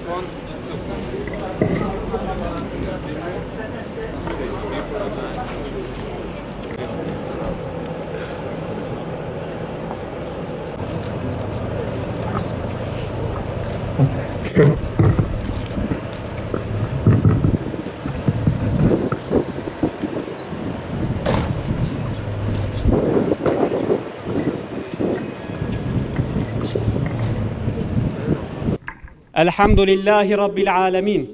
Şu an Elhamdülillahi Rabbil alemin.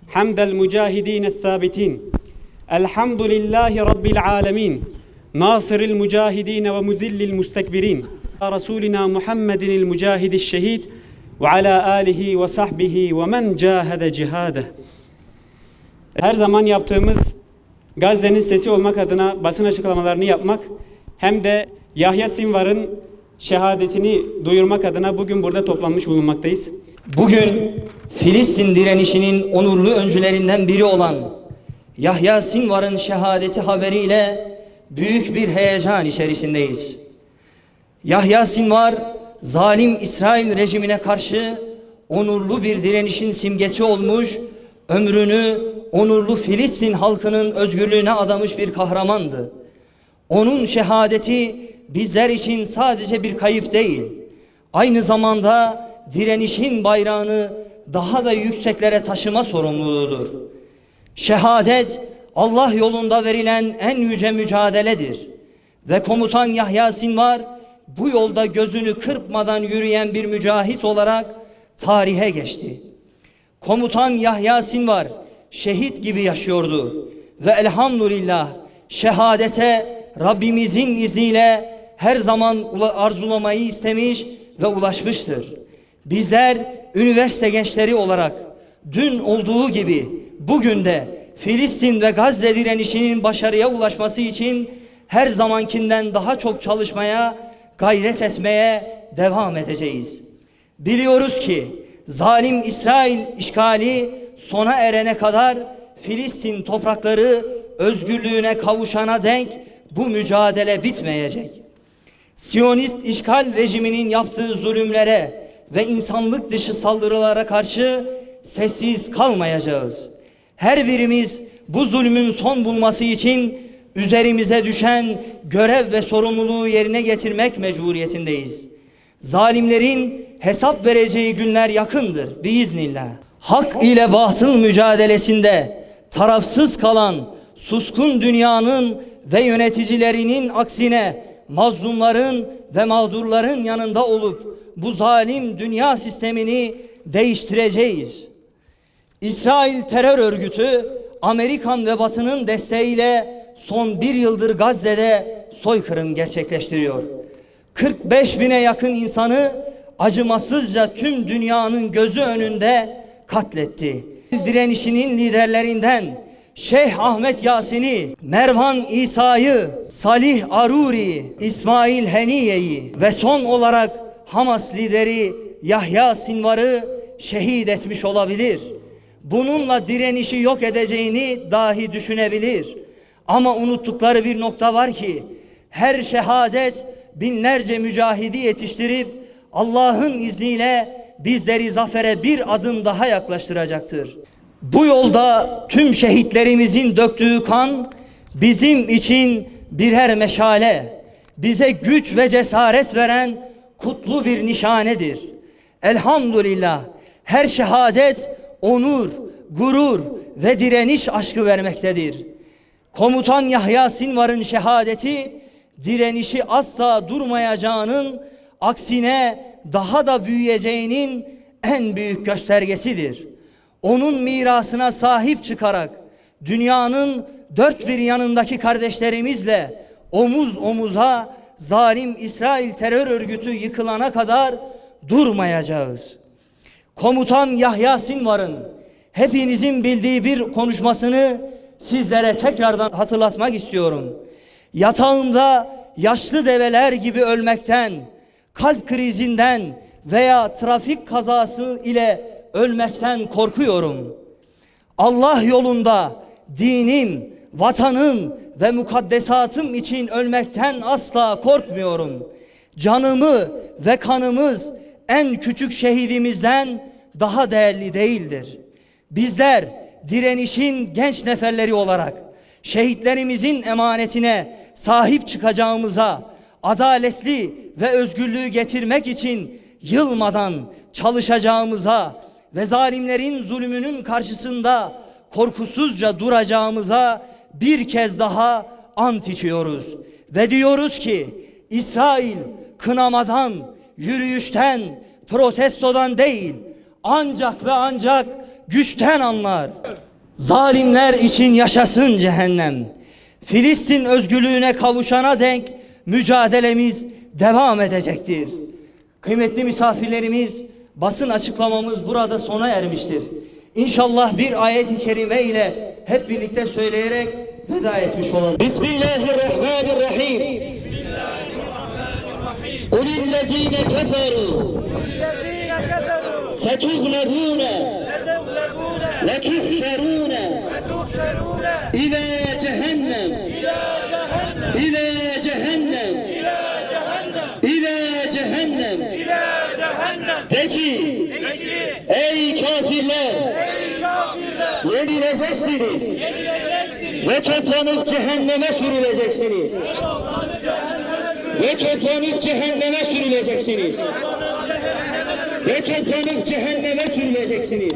Hamdel mücahidin thabitin. Elhamdülillahi Rabbil alemin. Nasiril mücahidin ve mudillil mustekbirin. Resulina Muhammedinil mücahidil şehid ve ala alihi ve sahbihi ve men cahede cihade. Her zaman yaptığımız Gazze'nin sesi olmak adına basın açıklamalarını yapmak hem de Yahya Sinvar'ın şehadetini duyurmak adına bugün burada toplanmış bulunmaktayız. Bugün Filistin direnişinin onurlu öncülerinden biri olan Yahya Sinvar'ın şehadeti haberiyle büyük bir heyecan içerisindeyiz. Yahya Sinvar, zalim İsrail rejimine karşı onurlu bir direnişin simgesi olmuş, ömrünü onurlu Filistin halkının özgürlüğüne adamış bir kahramandı. Onun şehadeti bizler için sadece bir kayıp değil, aynı zamanda direnişin bayrağını daha da yükseklere taşıma sorumluluğudur. Şehadet, Allah yolunda verilen en yüce mücadeledir. Ve komutan Yahya Sinvar, bu yolda gözünü kırpmadan yürüyen bir mücahit olarak tarihe geçti. Komutan Yahya Sinvar, şehit gibi yaşıyordu. Ve elhamdülillah, şehadete Rabbimizin izniyle her zaman arzulamayı istemiş ve ulaşmıştır. Bizler üniversite gençleri olarak dün olduğu gibi bugün de Filistin ve Gazze direnişinin başarıya ulaşması için her zamankinden daha çok çalışmaya, gayret etmeye devam edeceğiz. Biliyoruz ki zalim İsrail işgali sona erene kadar Filistin toprakları özgürlüğüne kavuşana denk bu mücadele bitmeyecek. Siyonist işgal rejiminin yaptığı zulümlere ve insanlık dışı saldırılara karşı sessiz kalmayacağız. Her birimiz bu zulmün son bulması için üzerimize düşen görev ve sorumluluğu yerine getirmek mecburiyetindeyiz. Zalimlerin hesap vereceği günler yakındır biiznillah. Hak ile batıl mücadelesinde tarafsız kalan suskun dünyanın ve yöneticilerinin aksine mazlumların ve mağdurların yanında olup bu zalim dünya sistemini değiştireceğiz. İsrail terör örgütü Amerikan ve Batı'nın desteğiyle son bir yıldır Gazze'de soykırım gerçekleştiriyor. 45 bine yakın insanı acımasızca tüm dünyanın gözü önünde katletti. Direnişinin liderlerinden Şeyh Ahmet Yasin'i, Mervan İsa'yı, Salih Aruri, İsmail Heniye'yi ve son olarak Hamas lideri Yahya Sinvar'ı şehit etmiş olabilir. Bununla direnişi yok edeceğini dahi düşünebilir. Ama unuttukları bir nokta var ki her şehadet binlerce mücahidi yetiştirip Allah'ın izniyle bizleri zafere bir adım daha yaklaştıracaktır. Bu yolda tüm şehitlerimizin döktüğü kan bizim için birer meşale, bize güç ve cesaret veren kutlu bir nişanedir. Elhamdülillah her şehadet onur, gurur ve direniş aşkı vermektedir. Komutan Yahya Sinvar'ın şehadeti direnişi asla durmayacağının, aksine daha da büyüyeceğinin en büyük göstergesidir. Onun mirasına sahip çıkarak dünyanın dört bir yanındaki kardeşlerimizle omuz omuza zalim İsrail terör örgütü yıkılana kadar durmayacağız. Komutan Yahya Sinvar'ın hepinizin bildiği bir konuşmasını sizlere tekrardan hatırlatmak istiyorum. Yatağımda yaşlı develer gibi ölmekten, kalp krizinden veya trafik kazası ile ölmekten korkuyorum. Allah yolunda dinim, vatanım ve mukaddesatım için ölmekten asla korkmuyorum. Canımı ve kanımız en küçük şehidimizden daha değerli değildir. Bizler direnişin genç neferleri olarak şehitlerimizin emanetine sahip çıkacağımıza, adaletli ve özgürlüğü getirmek için yılmadan çalışacağımıza ve zalimlerin zulmünün karşısında korkusuzca duracağımıza bir kez daha ant içiyoruz. Ve diyoruz ki İsrail kınamadan, yürüyüşten, protestodan değil, ancak ve ancak güçten anlar. Zalimler için yaşasın cehennem. Filistin özgürlüğüne kavuşana denk mücadelemiz devam edecektir. Kıymetli misafirlerimiz, basın açıklamamız burada sona ermiştir. İnşallah bir ayet-i kerime ile hep birlikte söyleyerek veda etmiş olalım. Bismillahirrahmanirrahim. قُلِ الَّذ۪ينَ كَفَرُوا سَتُغْلَبُونَ وَتُحْشَرُونَ إِلَى جَهَنَّمْ إِلَى جَهَنَّمْ إِلَى جَهَنَّمْ De ki, ey kafirler, yenileceksiniz ve toplanıp cehenneme sürüleceksiniz. Ve toplanıp cehenneme sürüleceksiniz. Ve toplanıp cehenneme sürüleceksiniz.